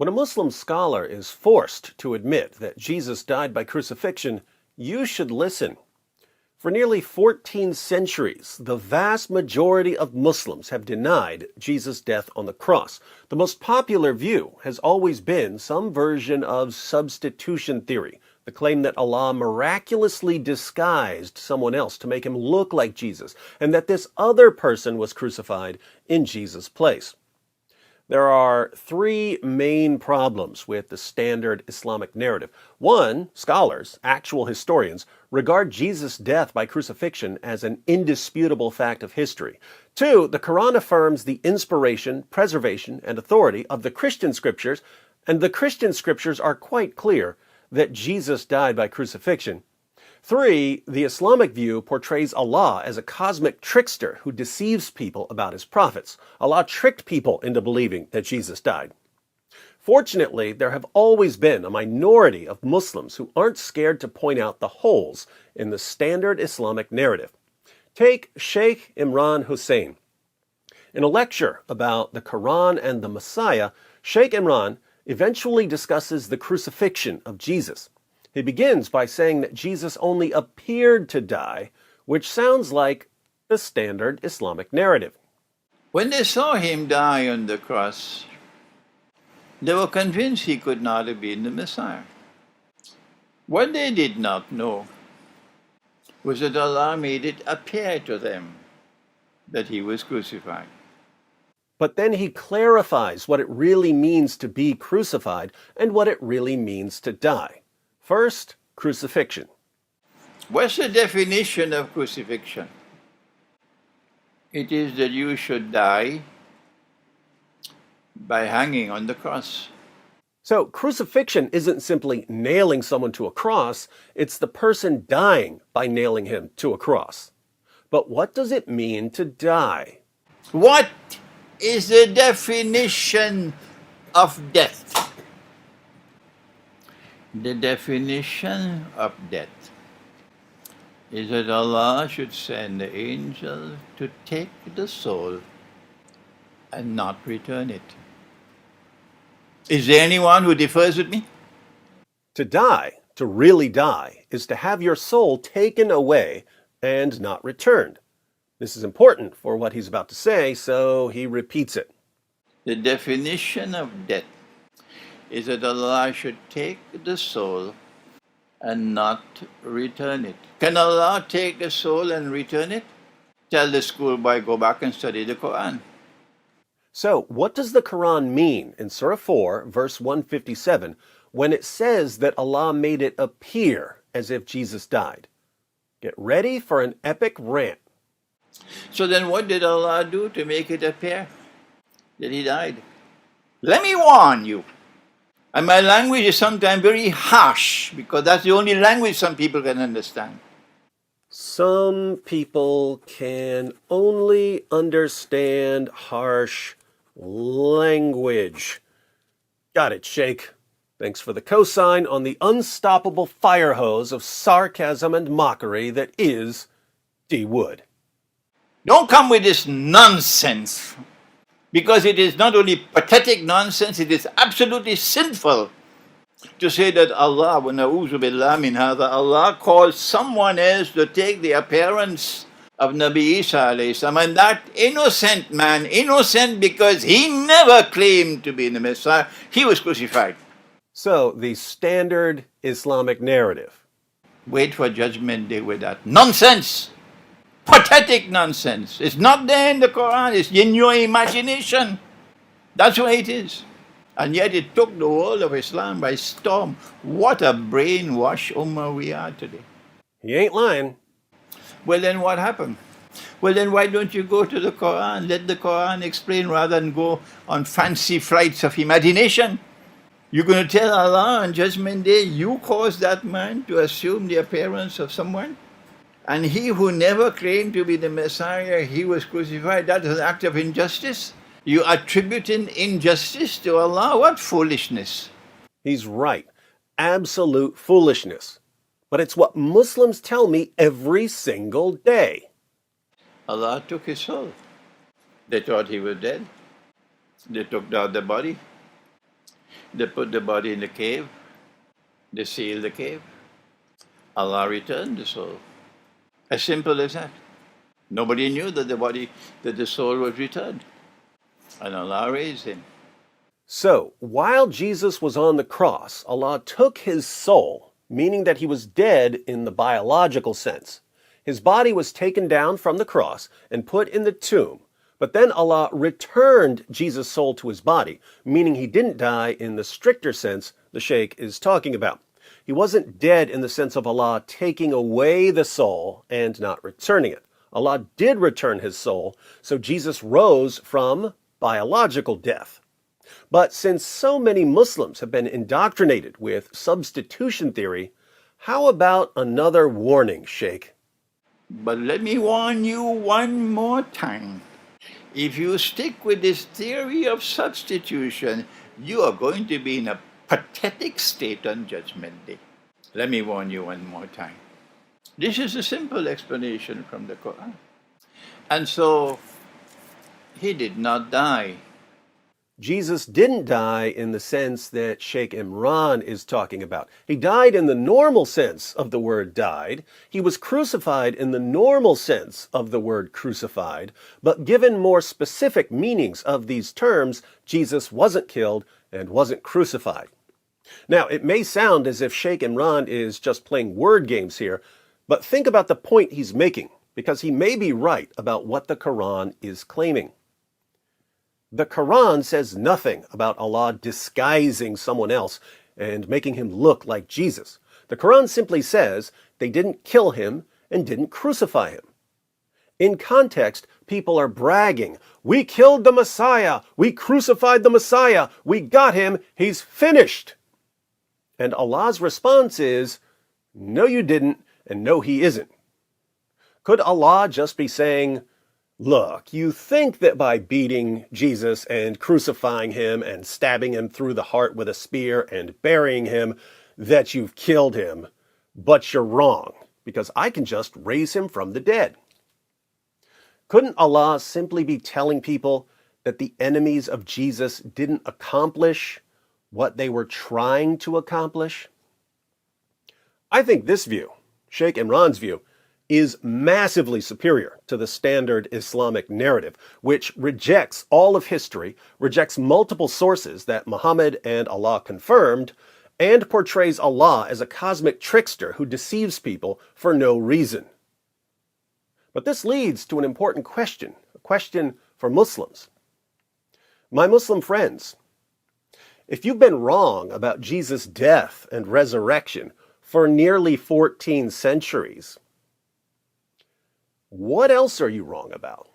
When a Muslim scholar is forced to admit that Jesus died by crucifixion, you should listen. For nearly 14 centuries, the vast majority of Muslims have denied Jesus' death on the cross. The most popular view has always been some version of substitution theory, the claim that Allah miraculously disguised someone else to make him look like Jesus, and that this other person was crucified in Jesus' place. There are three main problems with the standard Islamic narrative. One, scholars, actual historians, regard Jesus' death by crucifixion as an indisputable fact of history. Two, the Quran affirms the inspiration, preservation, and authority of the Christian scriptures, and the Christian scriptures are quite clear that Jesus died by crucifixion. Three, the Islamic view portrays Allah as a cosmic trickster who deceives people about his prophets. Allah tricked people into believing that Jesus died. Fortunately, there have always been a minority of Muslims who aren't scared to point out the holes in the standard Islamic narrative. Take Sheikh Imran Hussein. In a lecture about the Quran and the Messiah, Sheikh Imran eventually discusses the crucifixion of Jesus. He begins by saying that Jesus only appeared to die, which sounds like the standard Islamic narrative. When they saw him die on the cross, they were convinced he could not have been the Messiah. What they did not know was that Allah made it appear to them that he was crucified. But then he clarifies what it really means to be crucified and what it really means to die. First, crucifixion. What's the definition of crucifixion? It is that you should die by hanging on the cross. So crucifixion isn't simply nailing someone to a cross, it's the person dying by nailing him to a cross. But what does it mean to die? What is the definition of death? The definition of death is that Allah should send the angel to take the soul and not return it. Is there anyone who differs with me? To die, to really die, is to have your soul taken away and not returned. This is important for what he's about to say, so he repeats it. The definition of death is that Allah should take the soul and not return it. Can Allah take the soul and return it? Tell the schoolboy, go back and study the Quran. So, what does the Quran mean in Surah 4, verse 157, when it says that Allah made it appear as if Jesus died? Get ready for an epic rant. So then what did Allah do to make it appear that he died? Let me warn you. And my language is sometimes very harsh because that's the only language some people can understand. Some people can only understand harsh language. Got it, Sheikh. Thanks for the cosign on the unstoppable fire hose of sarcasm and mockery that is D. Wood. Don't come with this nonsense, because it is not only pathetic nonsense, it is absolutely sinful to say that Allah, wa na'udhu billah min hadha, Allah calls someone else to take the appearance of Nabi Isa alayhi salam, and that innocent man, innocent because he never claimed to be the Messiah, he was crucified. So, the standard Islamic narrative. Wait for Judgment Day with that nonsense. Pathetic nonsense. It's not there in the Quran, it's in your imagination. That's why it is. And yet it took the world of Islam by storm. What a brainwashed ummah we are today. He ain't lying. Well, then what happened? Well, then why don't you go to the Quran? Let the Quran explain rather than go on fancy flights of imagination. You're going to tell Allah on Judgment Day, you caused that man to assume the appearance of someone? And he who never claimed to be the Messiah, he was crucified. That is an act of injustice. You attributing injustice to Allah? What foolishness. He's right. Absolute foolishness. But it's what Muslims tell me every single day. Allah took his soul. They thought he was dead. They took out the body. They put the body in the cave. They sealed the cave. Allah returned the soul. As simple as that. Nobody knew that the soul was returned. And Allah raised him. So, while Jesus was on the cross, Allah took his soul, meaning that he was dead in the biological sense. His body was taken down from the cross and put in the tomb, but then Allah returned Jesus' soul to his body, meaning he didn't die in the stricter sense the Sheikh is talking about. He wasn't dead in the sense of Allah taking away the soul and not returning it. Allah did return his soul, so Jesus rose from biological death. But since so many Muslims have been indoctrinated with substitution theory, how about another warning, Sheikh? But let me warn you one more time. If you stick with this theory of substitution, you are going to be in a pathetic state on Judgment Day. Let me warn you one more time. This is a simple explanation from the Quran. And so, he did not die. Jesus didn't die in the sense that Sheikh Imran is talking about. He died in the normal sense of the word died. He was crucified in the normal sense of the word crucified. But given more specific meanings of these terms, Jesus wasn't killed and wasn't crucified. Now, it may sound as if Sheikh Imran is just playing word games here, but think about the point he's making, because he may be right about what the Quran is claiming. The Quran says nothing about Allah disguising someone else and making him look like Jesus. The Quran simply says they didn't kill him and didn't crucify him. In context, people are bragging, "We killed the Messiah, we crucified the Messiah, we got him, he's finished." And Allah's response is, "No, you didn't, and no, he isn't." Could Allah just be saying, "Look, you think that by beating Jesus and crucifying him and stabbing him through the heart with a spear and burying him, that you've killed him, but you're wrong, because I can just raise him from the dead"? Couldn't Allah simply be telling people that the enemies of Jesus didn't accomplish what they were trying to accomplish? I think this view, Sheikh Imran's view, is massively superior to the standard Islamic narrative, which rejects all of history, rejects multiple sources that Muhammad and Allah confirmed, and portrays Allah as a cosmic trickster who deceives people for no reason. But this leads to an important question, a question for Muslims. My Muslim friends, if you've been wrong about Jesus' death and resurrection for nearly 14 centuries, what else are you wrong about?